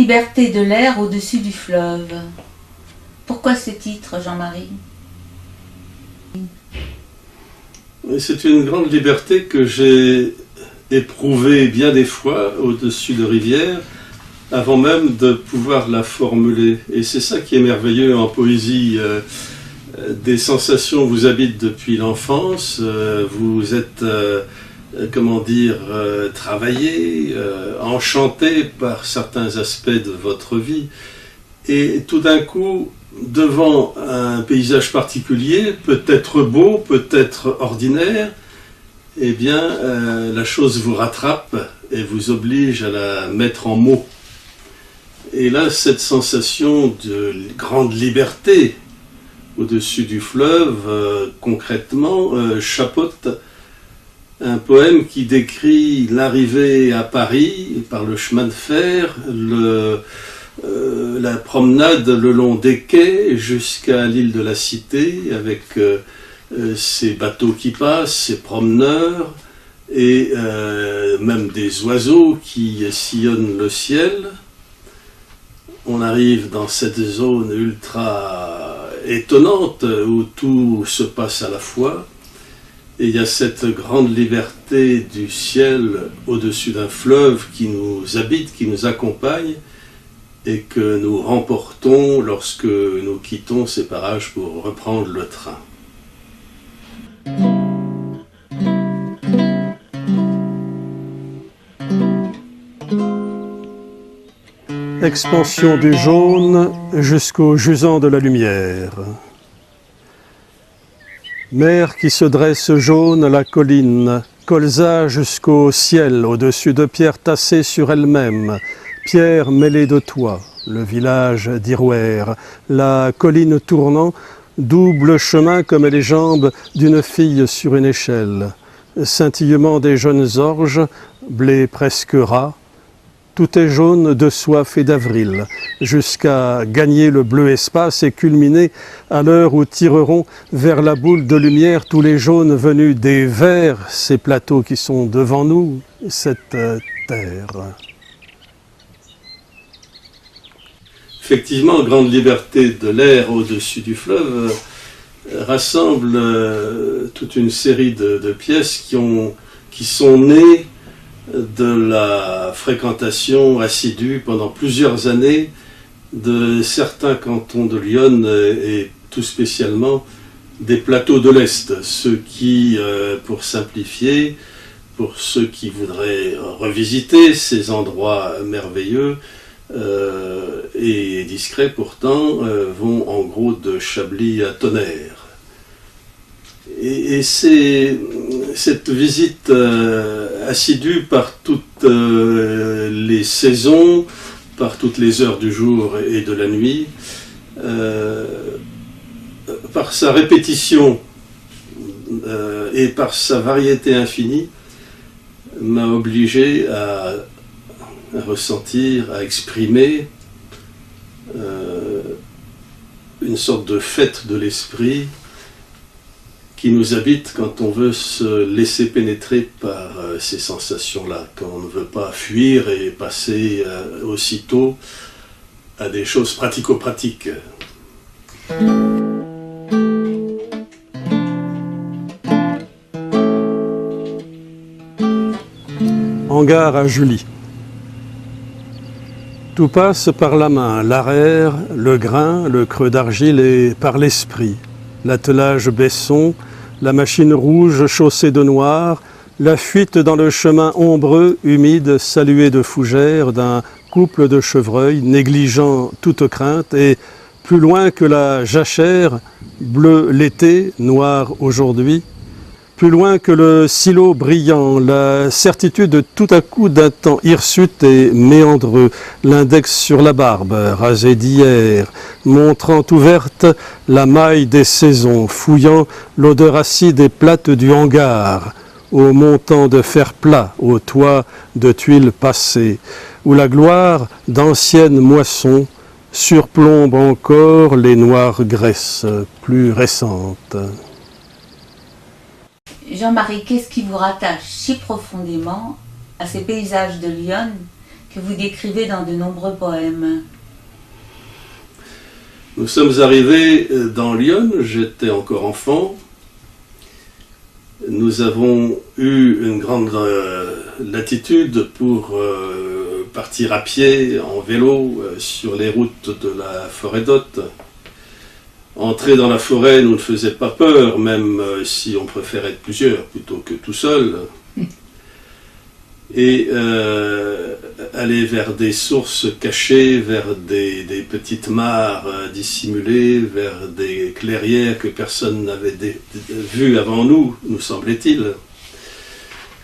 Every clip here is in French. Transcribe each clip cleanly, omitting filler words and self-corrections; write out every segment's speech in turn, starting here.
liberté de l'air au-dessus du fleuve. Pourquoi ce titre, Jean-Marie? C'est une grande liberté que j'ai éprouvée bien des fois au-dessus de rivières, avant même de pouvoir la formuler. Et c'est ça qui est merveilleux en poésie. Des sensations vous habitent depuis l'enfance, vous êtes, travaillé, enchanté par certains aspects de votre vie. Et tout d'un coup, devant un paysage particulier, peut-être beau, peut-être ordinaire, eh bien, la chose vous rattrape et vous oblige à la mettre en mots. Et là, cette sensation de grande liberté au-dessus du fleuve, concrètement, chapeaute un poème qui décrit l'arrivée à Paris par le chemin de fer, la promenade le long des quais jusqu'à l'île de la Cité, avec ces bateaux qui passent, ces promeneurs, et même des oiseaux qui sillonnent le ciel. On arrive dans cette zone ultra étonnante où tout se passe à la fois. Et il y a cette grande liberté du ciel au-dessus d'un fleuve qui nous habite, qui nous accompagne et que nous remportons lorsque nous quittons ces parages pour reprendre le train. Expansion du jaune jusqu'au jusant de la lumière. Mer qui se dresse jaune à la colline, colza jusqu'au ciel, au-dessus de pierres tassées sur elles-mêmes, pierres mêlées de toits, le village d'Irouer, la colline tournant, double chemin comme les jambes d'une fille sur une échelle, scintillement des jeunes orges, blé presque ras. Tout est jaune de soif et d'avril, jusqu'à gagner le bleu espace et culminer à l'heure où tireront vers la boule de lumière tous les jaunes venus des verts, ces plateaux qui sont devant nous, cette terre. Effectivement, grande liberté de l'air au-dessus du fleuve rassemble toute une série de pièces qui sont nées de la fréquentation assidue pendant plusieurs années de certains cantons de l'Yonne et tout spécialement des plateaux de l'Est, ceux qui, pour simplifier, pour ceux qui voudraient revisiter ces endroits merveilleux et discrets pourtant, vont en gros de Chablis à Tonnerre. Et c'est cette visite assidue par toutes les saisons, par toutes les heures du jour et de la nuit, par sa répétition et par sa variété infinie, m'a obligé à ressentir, à exprimer une sorte de fête de l'esprit qui nous habite quand on veut se laisser pénétrer par ces sensations-là, quand on ne veut pas fuir et passer aussitôt à des choses pratico-pratiques. Hangar à Julie. Tout passe par la main, l'arrière, le grain, le creux d'argile et par l'esprit. L'attelage Besson, la machine rouge chaussée de noir, la fuite dans le chemin ombreux, humide, salué de fougères, d'un couple de chevreuils, négligeant toute crainte, et plus loin que la jachère, bleu l'été, noir aujourd'hui, plus loin que le silo brillant, la certitude tout à coup d'un temps hirsute et méandreux, l'index sur la barbe, rasé d'hier, montrant ouverte la maille des saisons, fouillant l'odeur acide et plate du hangar, au montant de fer plat, au toit de tuiles passées, où la gloire d'anciennes moissons surplombe encore les noires graisses plus récentes. Jean-Marie, qu'est-ce qui vous rattache si profondément à ces paysages de l'Yonne que vous décrivez dans de nombreux poèmes. Nous sommes arrivés dans Lyon, j'étais encore enfant. Nous avons eu une grande latitude pour partir à pied, en vélo, sur les routes de la forêt d'Hôte. Entrer dans la forêt nous ne faisait pas peur, même si on préférait être plusieurs plutôt que tout seul. Et aller vers des sources cachées, vers des petites mares dissimulées, vers des clairières que personne n'avait vues avant nous, nous semblait-il.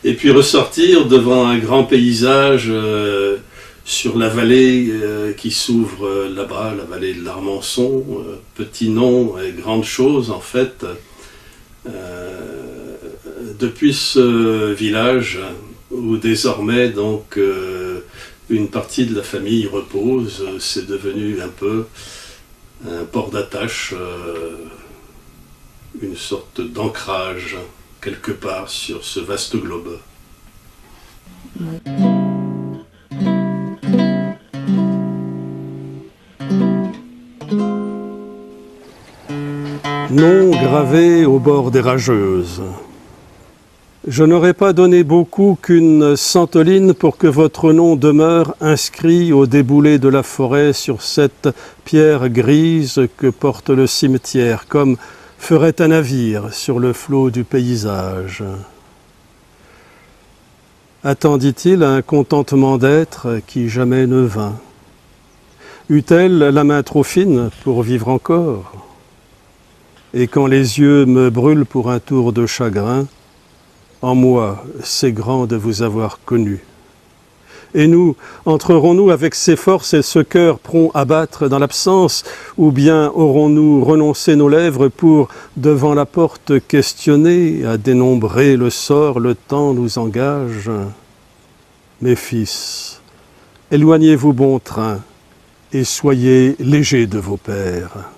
Et puis ressortir devant un grand paysage sur la vallée qui s'ouvre là-bas, la vallée de l'Armançon, petit nom et grande chose en fait. Depuis ce village où désormais donc une partie de la famille repose, c'est devenu un peu un port d'attache, une sorte d'ancrage quelque part sur ce vaste globe. Nom gravé au bord des rageuses. Je n'aurais pas donné beaucoup qu'une centoline pour que votre nom demeure inscrit au déboulé de la forêt sur cette pierre grise que porte le cimetière, comme ferait un navire sur le flot du paysage. Attendit-il un contentement d'être qui jamais ne vint? Eut-elle la main trop fine pour vivre encore? Et quand les yeux me brûlent pour un tour de chagrin, en moi, c'est grand de vous avoir connu. Et nous, entrerons-nous avec ces forces et ce cœur prompt à battre dans l'absence, ou bien aurons-nous renoncé nos lèvres pour, devant la porte, questionner, à dénombrer le sort, le temps nous engage? Mes fils, éloignez-vous bon train, et soyez légers de vos pères.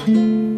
Thank you.